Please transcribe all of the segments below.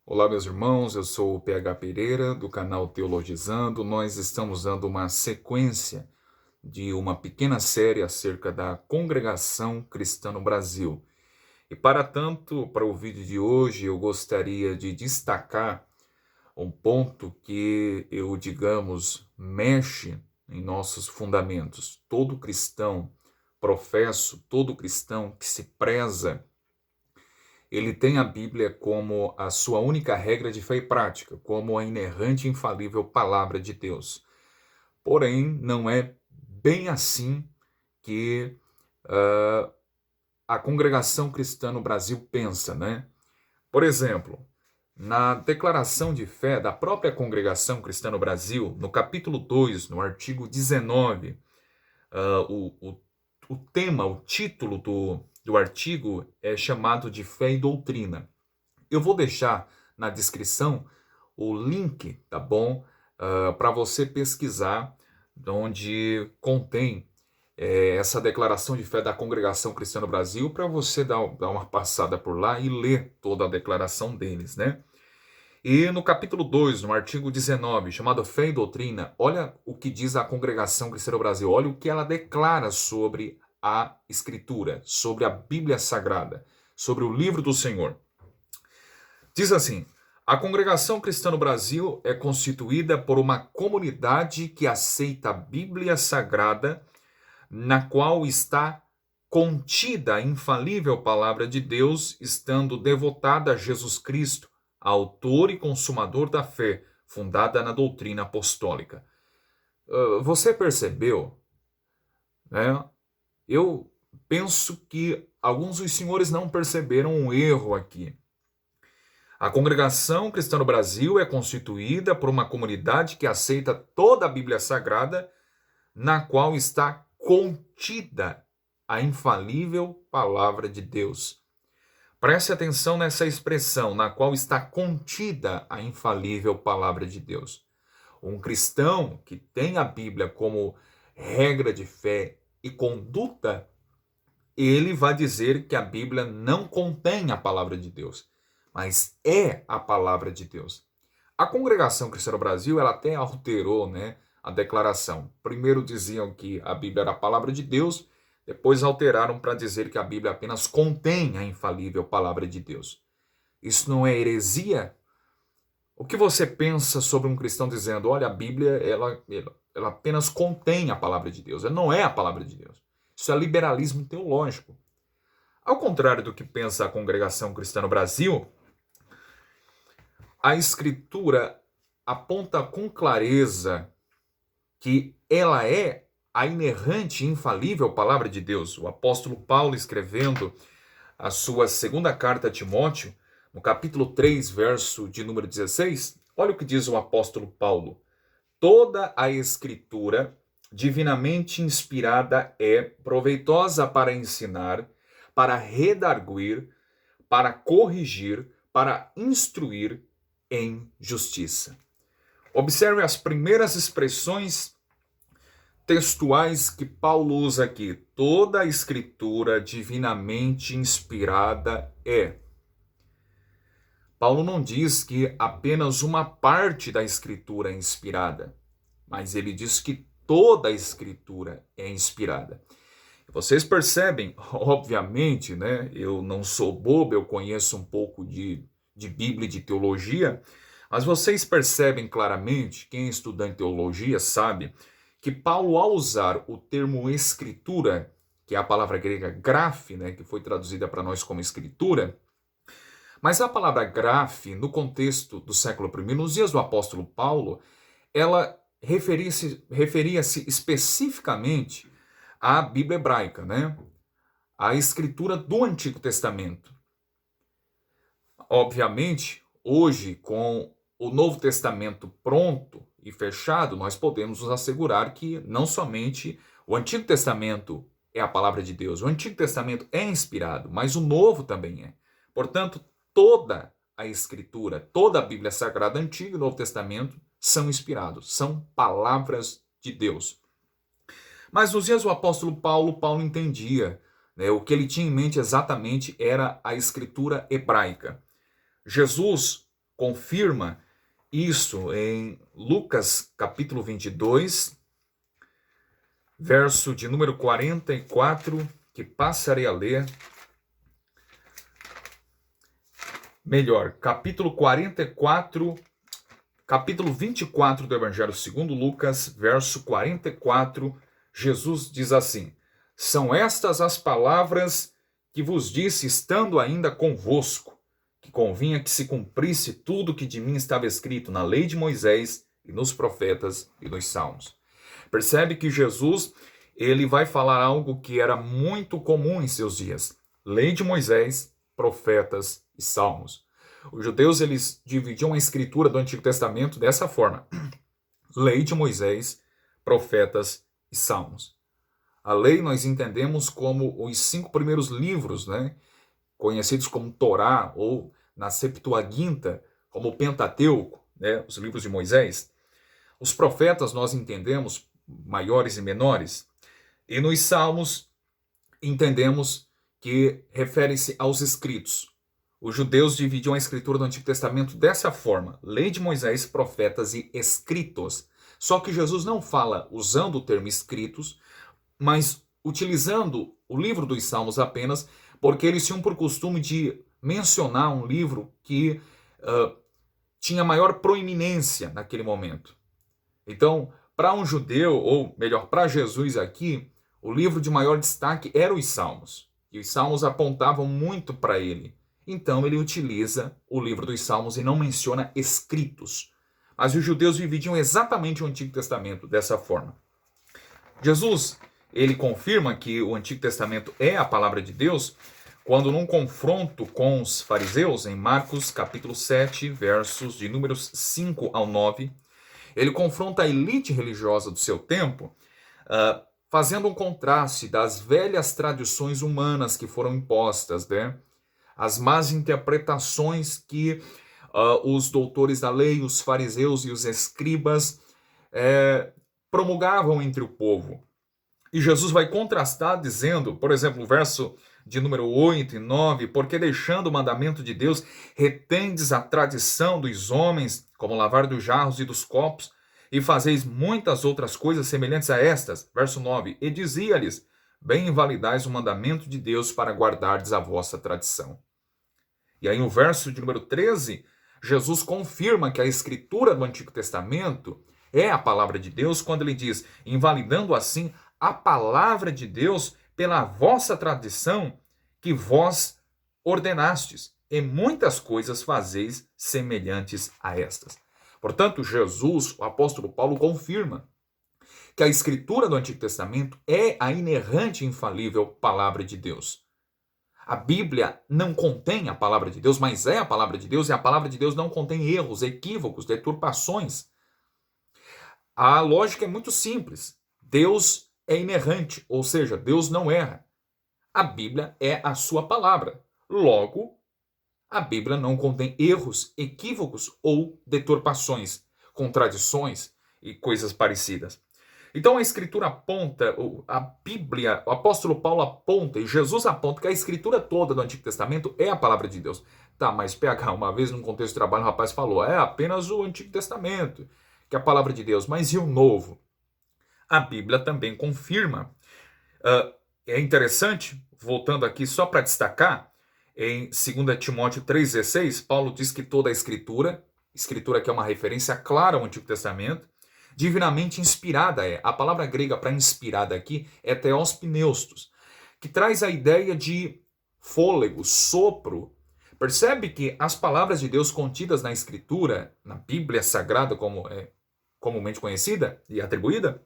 Olá, meus irmãos, eu sou o PH Pereira, do canal Teologizando. Nós estamos dando uma sequência de uma pequena série acerca da congregação cristã no Brasil. E para tanto, para o vídeo de hoje, eu gostaria de destacar um ponto que eu, digamos, mexe em nossos fundamentos. Todo cristão professo, todo cristão que se preza, ele tem a Bíblia como a sua única regra de fé e prática, como a inerrante e infalível palavra de Deus. Porém, não é bem assim que a congregação cristã no Brasil pensa, né? Por exemplo, na declaração de fé da própria congregação cristã no Brasil, no capítulo 2, no artigo 19, ah, o, o, o tema, o título do artigo é chamado de Fé e Doutrina. Eu vou deixar na descrição o link, tá bom? Para você pesquisar, onde contém essa declaração de fé da Congregação Cristã no Brasil, para você dar uma passada por lá e ler toda a declaração deles, né? E no capítulo 2, no artigo 19, chamado Fé e Doutrina, olha o que diz a Congregação Cristã no Brasil, olha o que ela declara sobre a Escritura, sobre a Bíblia Sagrada, sobre o livro do Senhor. Diz assim: a congregação cristã no Brasil é constituída por uma comunidade que aceita a Bíblia Sagrada, na qual está contida a infalível palavra de Deus, estando devotada a Jesus Cristo, autor e consumador da fé, fundada na doutrina apostólica. Você percebeu, né? Eu penso que alguns dos senhores não perceberam um erro aqui. A congregação cristã no Brasil é constituída por uma comunidade que aceita toda a Bíblia Sagrada, na qual está contida a infalível palavra de Deus. Preste atenção nessa expressão, na qual está contida a infalível palavra de Deus. Um cristão que tem a Bíblia como regra de fé e conduta, ele vai dizer que a Bíblia não contém a palavra de Deus, mas é a palavra de Deus. A Congregação Cristã no Brasil, ela até alterou, né, a declaração. Primeiro diziam que a Bíblia era a palavra de Deus, depois alteraram para dizer que a Bíblia apenas contém a infalível palavra de Deus. Isso não é heresia? O que você pensa sobre um cristão dizendo, olha, a Bíblia ela apenas contém a palavra de Deus, ela não é a palavra de Deus. Isso é liberalismo teológico. Ao contrário do que pensa a Congregação Cristã no Brasil, a Escritura aponta com clareza que ela é a inerrante e infalível palavra de Deus. O apóstolo Paulo, escrevendo a sua segunda carta a Timóteo, no capítulo 3, verso de número 16, olha o que diz o apóstolo Paulo. Toda a Escritura divinamente inspirada é proveitosa para ensinar, para redarguir, para corrigir, para instruir em justiça. Observe as primeiras expressões textuais que Paulo usa aqui. Toda a Escritura divinamente inspirada é. Paulo não diz que apenas uma parte da Escritura é inspirada, mas ele diz que toda a Escritura é inspirada. Vocês percebem, obviamente, né? Eu não sou bobo, eu conheço um pouco de Bíblia e de teologia, mas vocês percebem claramente, quem é estudante de teologia sabe, que Paulo, ao usar o termo escritura, que é a palavra grega graphe, né, que foi traduzida para nós como escritura, mas a palavra graphe, no contexto do século I, nos dias do apóstolo Paulo, ela referia-se especificamente à Bíblia hebraica, né? A escritura do Antigo Testamento. Obviamente, hoje, com o Novo Testamento pronto e fechado, nós podemos nos assegurar que não somente o Antigo Testamento é a palavra de Deus, o Antigo Testamento é inspirado, mas o Novo também é. Portanto, toda a Escritura, toda a Bíblia Sagrada, Antigo e Novo Testamento, são inspirados, são palavras de Deus. Mas nos dias do apóstolo Paulo, Paulo entendia, né, o que ele tinha em mente exatamente era a Escritura hebraica. Jesus, confirma isso em Lucas capítulo 22, verso de número 44, que passarei a ler. Melhor, capítulo 44, capítulo 24 do Evangelho segundo Lucas, verso 44, Jesus diz assim: são estas as palavras que vos disse estando ainda convosco, que convinha que se cumprisse tudo que de mim estava escrito na lei de Moisés e nos profetas e nos salmos. Percebe que Jesus, ele vai falar algo que era muito comum em seus dias. Lei de Moisés, profetas e salmos. Os judeus, eles dividiam a escritura do Antigo Testamento dessa forma: lei de Moisés, profetas e salmos. A lei nós entendemos como os 5 primeiros livros, né, conhecidos como Torá, ou na Septuaginta, como o Pentateuco, né, os livros de Moisés. Os profetas nós entendemos maiores e menores, e nos salmos entendemos que referem-se aos escritos. Os judeus dividiam a escritura do Antigo Testamento dessa forma: lei de Moisés, profetas e escritos. Só que Jesus não fala usando o termo escritos, mas utilizando o livro dos Salmos apenas, porque eles tinham por costume de mencionar um livro que tinha maior proeminência naquele momento. Então, para um judeu, ou melhor, para Jesus aqui, o livro de maior destaque era os Salmos. E os Salmos apontavam muito para ele. Então, ele utiliza o livro dos Salmos e não menciona escritos. Mas os judeus dividiam exatamente o Antigo Testamento dessa forma. Jesus, ele confirma que o Antigo Testamento é a palavra de Deus quando, num confronto com os fariseus, em Marcos capítulo 7, versos de números 5 ao 9, ele confronta a elite religiosa do seu tempo, fazendo um contraste das velhas tradições humanas que foram impostas, né? As más interpretações que os doutores da lei, os fariseus e os escribas promulgavam entre o povo. E Jesus vai contrastar dizendo, por exemplo, o verso de número 8 e 9, porque deixando o mandamento de Deus, retendes a tradição dos homens, como lavar dos jarros e dos copos, e fazeis muitas outras coisas semelhantes a estas. Verso 9, e dizia-lhes, bem invalidais o mandamento de Deus para guardardes a vossa tradição. E aí no verso de número 13, Jesus confirma que a escritura do Antigo Testamento é a palavra de Deus, quando ele diz, invalidando assim a palavra de Deus pela vossa tradição que vós ordenastes, e muitas coisas fazeis semelhantes a estas. Portanto, Jesus, o apóstolo Paulo, confirma que a escritura do Antigo Testamento é a inerrante e infalível palavra de Deus. A Bíblia não contém a palavra de Deus, mas é a palavra de Deus, e a palavra de Deus não contém erros, equívocos, deturpações. A lógica é muito simples. Deus é inerrante, ou seja, Deus não erra. A Bíblia é a sua palavra. Logo, a Bíblia não contém erros, equívocos ou deturpações, contradições e coisas parecidas. Então a Escritura aponta, a Bíblia, o apóstolo Paulo aponta e Jesus aponta que a Escritura toda do Antigo Testamento é a palavra de Deus. Tá, mas PH, uma vez num contexto de trabalho, o rapaz falou, é apenas o Antigo Testamento, que é a palavra de Deus, mas e o Novo? A Bíblia também confirma. É interessante, voltando aqui só para destacar, em 2 Timóteo 3,16, Paulo diz que toda a escritura que é uma referência clara ao Antigo Testamento, divinamente inspirada é. A palavra grega para inspirada aqui é theos pneustos, que traz a ideia de fôlego, sopro. Percebe que as palavras de Deus contidas na Escritura, na Bíblia Sagrada, como é comumente conhecida e atribuída,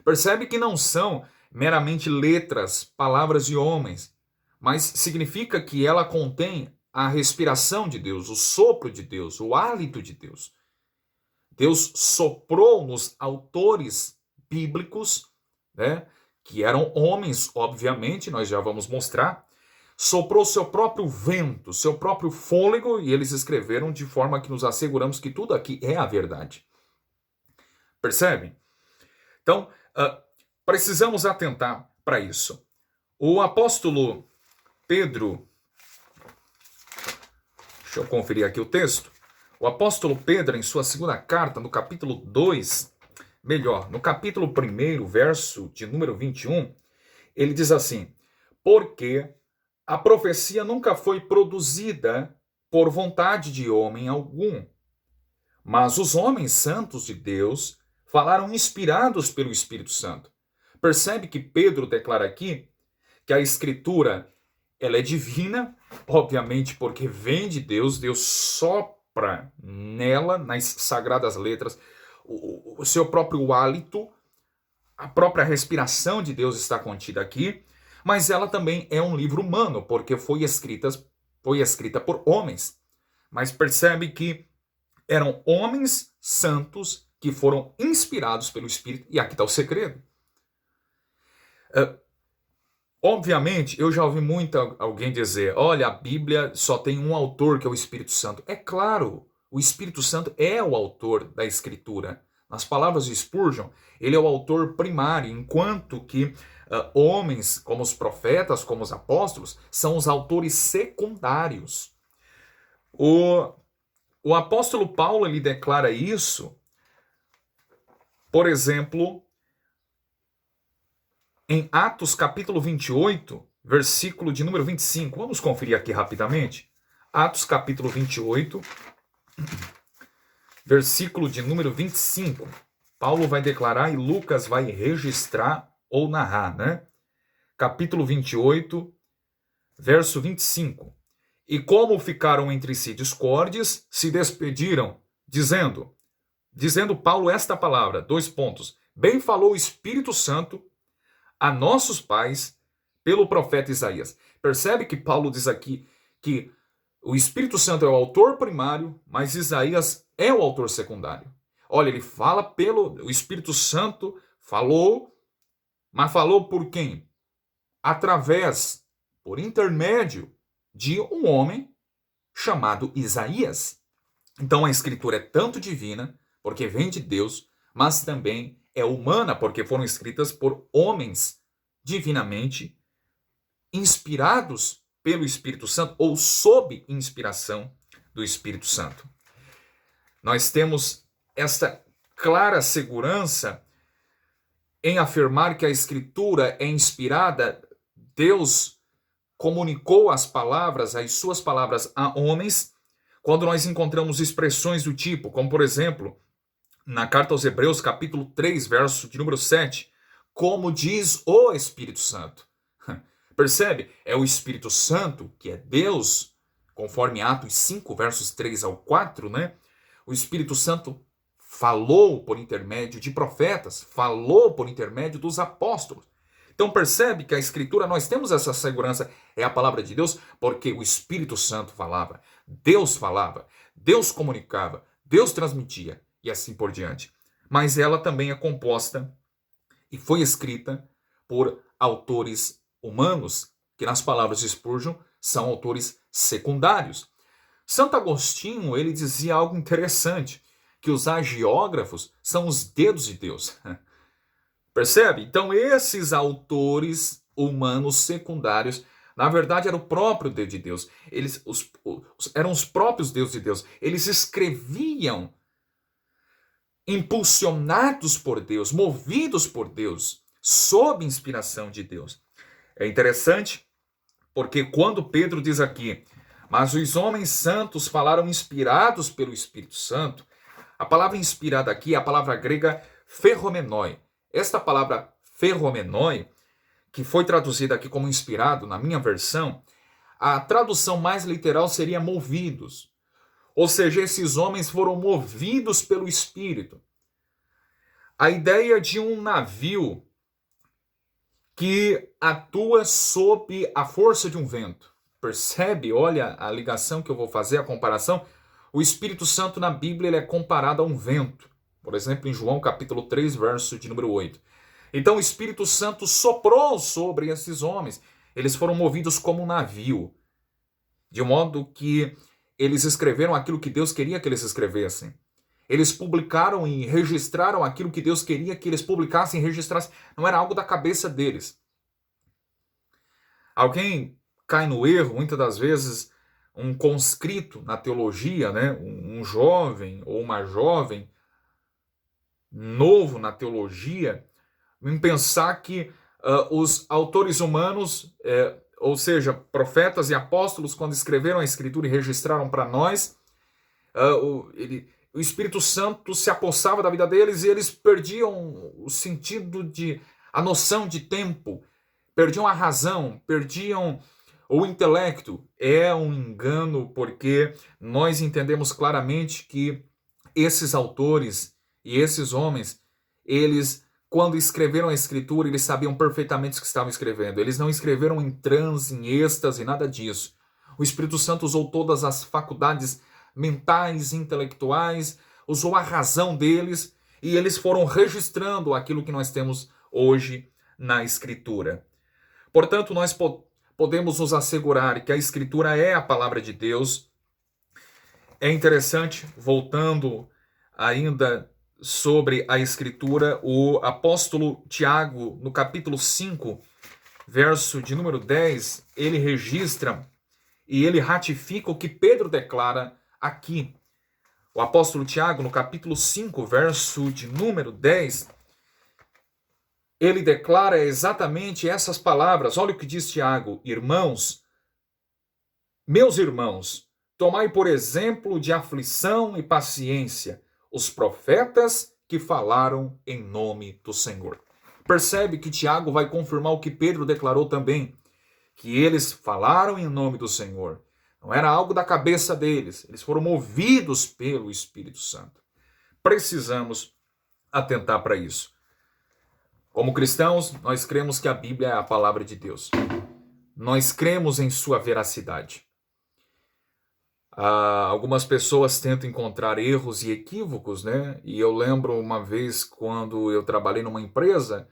percebe que não são meramente letras, palavras de homens, mas significa que ela contém a respiração de Deus, o sopro de Deus, o hálito de Deus. Deus soprou nos autores bíblicos, né, que eram homens, obviamente, nós já vamos mostrar, soprou seu próprio vento, seu próprio fôlego, e eles escreveram de forma que nos asseguramos que tudo aqui é a verdade. Percebem? Então, precisamos atentar para isso. O apóstolo Pedro, deixa eu conferir aqui o texto, O apóstolo Pedro, em sua segunda carta, no capítulo 2, no capítulo 1, verso de número 21, ele diz assim: porque a profecia nunca foi produzida por vontade de homem algum, mas os homens santos de Deus falaram inspirados pelo Espírito Santo. Percebe que Pedro declara aqui que a Escritura ela é divina, obviamente porque vem de Deus, Deus sopra nela, nas sagradas letras, o seu próprio hálito, a própria respiração de Deus está contida aqui, mas ela também é um livro humano, porque foi escrita por homens. Mas percebe que eram homens santos que foram inspirados pelo Espírito, e aqui está o segredo. Obviamente, eu já ouvi muito alguém dizer, olha, a Bíblia só tem um autor, que é o Espírito Santo. É claro, o Espírito Santo é o autor da Escritura. Nas palavras de Spurgeon, ele é o autor primário, enquanto que homens, como os profetas, como os apóstolos, são os autores secundários. O apóstolo Paulo, ele declara isso, por exemplo, em Atos capítulo 28, versículo de número 25. Vamos conferir aqui rapidamente. Atos capítulo 28, versículo de número 25. Paulo vai declarar e Lucas vai registrar ou narrar, né? Capítulo 28, verso 25. E como ficaram entre si discordes, se despediram, dizendo Paulo esta palavra, 2 pontos. Bem falou o Espírito Santo a nossos pais pelo profeta Isaías. Percebe que Paulo diz aqui que o Espírito Santo é o autor primário, mas Isaías é o autor secundário. Olha, ele fala o Espírito Santo falou, mas falou por quem? Por intermédio de um homem chamado Isaías. Então a Escritura é tanto divina, porque vem de Deus, mas também é humana, porque foram escritas por homens divinamente inspirados pelo Espírito Santo ou sob inspiração do Espírito Santo. Nós temos esta clara segurança em afirmar que a Escritura é inspirada. Deus comunicou as suas palavras a homens, quando nós encontramos expressões do tipo, como por exemplo, na carta aos Hebreus, capítulo 3, verso de número 7, como diz o Espírito Santo. Percebe? É o Espírito Santo, que é Deus, conforme Atos 5, versos 3 ao 4, né? O Espírito Santo falou por intermédio de profetas, falou por intermédio dos apóstolos. Então percebe que a Escritura, nós temos essa segurança, é a palavra de Deus, porque o Espírito Santo falava, Deus comunicava, Deus transmitia, e assim por diante. Mas ela também é composta e foi escrita por autores humanos, que nas palavras de Spurgeon são autores secundários. Santo Agostinho, ele dizia algo interessante, que os hagiógrafos são os dedos de Deus. Percebe? Então esses autores humanos secundários, na verdade era o próprio dedo de Deus. Eram os próprios dedos de Deus. Eles escreviam impulsionados por Deus, movidos por Deus, sob inspiração de Deus. É interessante, porque quando Pedro diz aqui, mas os homens santos falaram inspirados pelo Espírito Santo, a palavra inspirada aqui é a palavra grega ferromenoi. Esta palavra ferromenoi, que foi traduzida aqui como inspirado, na minha versão, a tradução mais literal seria movidos. Ou seja, esses homens foram movidos pelo Espírito. A ideia de um navio que atua sob a força de um vento. Percebe? Olha a ligação que eu vou fazer, a comparação. O Espírito Santo na Bíblia ele é comparado a um vento. Por exemplo, em João capítulo 3, verso de número 8. Então o Espírito Santo soprou sobre esses homens. Eles foram movidos como um navio. De modo que eles escreveram aquilo que Deus queria que eles escrevessem. Eles publicaram e registraram aquilo que Deus queria que eles publicassem e registrassem. Não era algo da cabeça deles. Alguém cai no erro, muitas das vezes, um conscrito na teologia, né? um jovem ou uma jovem novo na teologia em pensar que os autores humanos, ou seja, profetas e apóstolos, quando escreveram a Escritura e registraram para nós, o Espírito Santo se apossava da vida deles e eles perdiam o sentido a noção de tempo, perdiam a razão, perdiam o intelecto. É um engano, porque nós entendemos claramente que esses autores e esses homens, eles, quando escreveram a Escritura, eles sabiam perfeitamente o que estavam escrevendo. Eles não escreveram em transe, em êxtase, nada disso. O Espírito Santo usou todas as faculdades mentais, intelectuais, usou a razão deles e eles foram registrando aquilo que nós temos hoje na Escritura. Portanto, nós podemos nos assegurar que a Escritura é a palavra de Deus. É interessante, voltando ainda sobre a Escritura, o apóstolo Tiago, no capítulo 5, verso de número 10, ele registra e ele ratifica o que Pedro declara aqui. O apóstolo Tiago, no capítulo 5, verso de número 10, ele declara exatamente essas palavras. Olha o que diz Tiago: irmãos, meus irmãos, tomai por exemplo de aflição e paciência os profetas que falaram em nome do Senhor. Percebe que Tiago vai confirmar o que Pedro declarou também, que eles falaram em nome do Senhor. Não era algo da cabeça deles, eles foram movidos pelo Espírito Santo. Precisamos atentar para isso. Como cristãos, nós cremos que a Bíblia é a palavra de Deus. Nós cremos em sua veracidade. Algumas pessoas tentam encontrar erros e equívocos, né? E eu lembro uma vez, quando eu trabalhei numa empresa,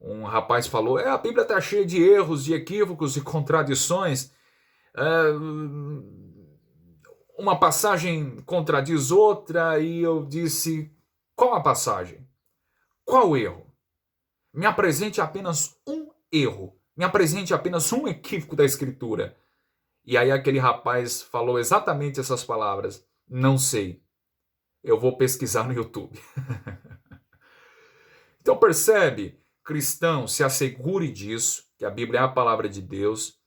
um rapaz falou: a Bíblia está cheia de erros, de equívocos e contradições. Uma passagem contradiz outra, e eu disse: qual a passagem? Qual erro? Me apresente apenas um erro, me apresente apenas um equívoco da Escritura. E aí aquele rapaz falou exatamente essas palavras: não sei, eu vou pesquisar no YouTube. Então percebe, cristão, se assegure disso, que a Bíblia é a palavra de Deus.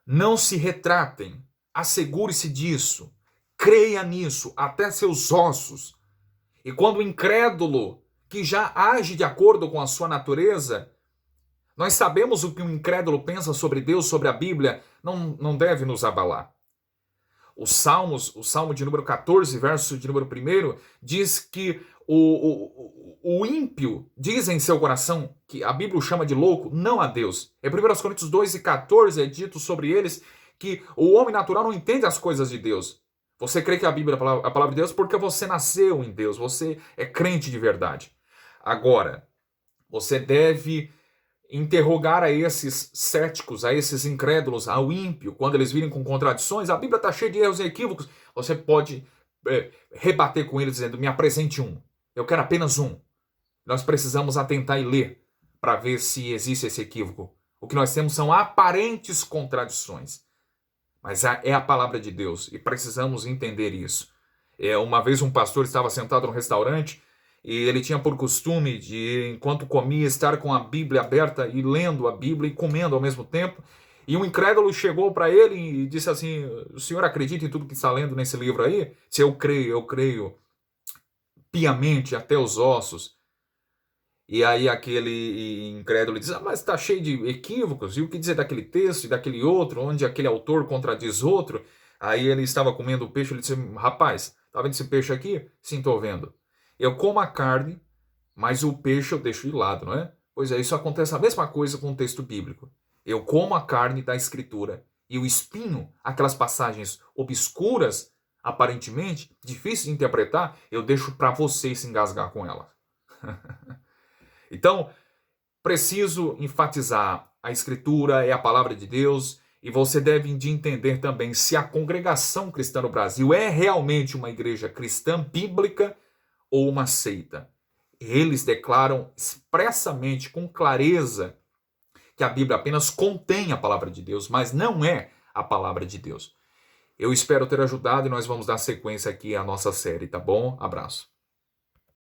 Não se retratem, assegure-se disso, creia nisso até seus ossos. E quando o incrédulo, que já age de acordo com a sua natureza, nós sabemos o que um incrédulo pensa sobre Deus, sobre a Bíblia, não deve nos abalar. O Salmo de número 14, verso de número 1, diz que o ímpio diz em seu coração, que a Bíblia o chama de louco, não a Deus. Em 1 Coríntios 2 e 14 é dito sobre eles que o homem natural não entende as coisas de Deus. Você crê que a Bíblia é a palavra de Deus porque você nasceu em Deus, você é crente de verdade. Agora, você deve interrogar a esses céticos, a esses incrédulos, ao ímpio, quando eles virem com contradições. A Bíblia está cheia de erros e equívocos. Você pode rebater com eles dizendo: me apresente um, eu quero apenas um. Nós precisamos atentar e ler para ver se existe esse equívoco. O que nós temos são aparentes contradições, mas é a palavra de Deus e precisamos entender isso. Uma vez um pastor estava sentado no restaurante e ele tinha por costume de, enquanto comia, estar com a Bíblia aberta e lendo a Bíblia e comendo ao mesmo tempo. E um incrédulo chegou para ele e disse assim: o senhor acredita em tudo que está lendo nesse livro aí? Se eu creio piamente até os ossos. E aí aquele incrédulo diz: mas está cheio de equívocos, e o que dizer daquele texto e daquele outro, onde aquele autor contradiz outro? Aí ele estava comendo o peixe, ele disse: rapaz, está vendo esse peixe aqui? Sim, estou vendo. Eu como a carne, mas o peixe eu deixo de lado, não é? Pois é, isso acontece a mesma coisa com o texto bíblico. Eu como a carne da Escritura e o espinho, aquelas passagens obscuras, aparentemente, difíceis de interpretar, eu deixo para vocês se engasgar com elas. Então, preciso enfatizar, a Escritura é a palavra de Deus e você deve entender também se a Congregação Cristã no Brasil é realmente uma igreja cristã bíblica ou uma seita. Eles declaram expressamente, com clareza, que a Bíblia apenas contém a palavra de Deus, mas não é a palavra de Deus. Eu espero ter ajudado e nós vamos dar sequência aqui à nossa série, tá bom? Abraço.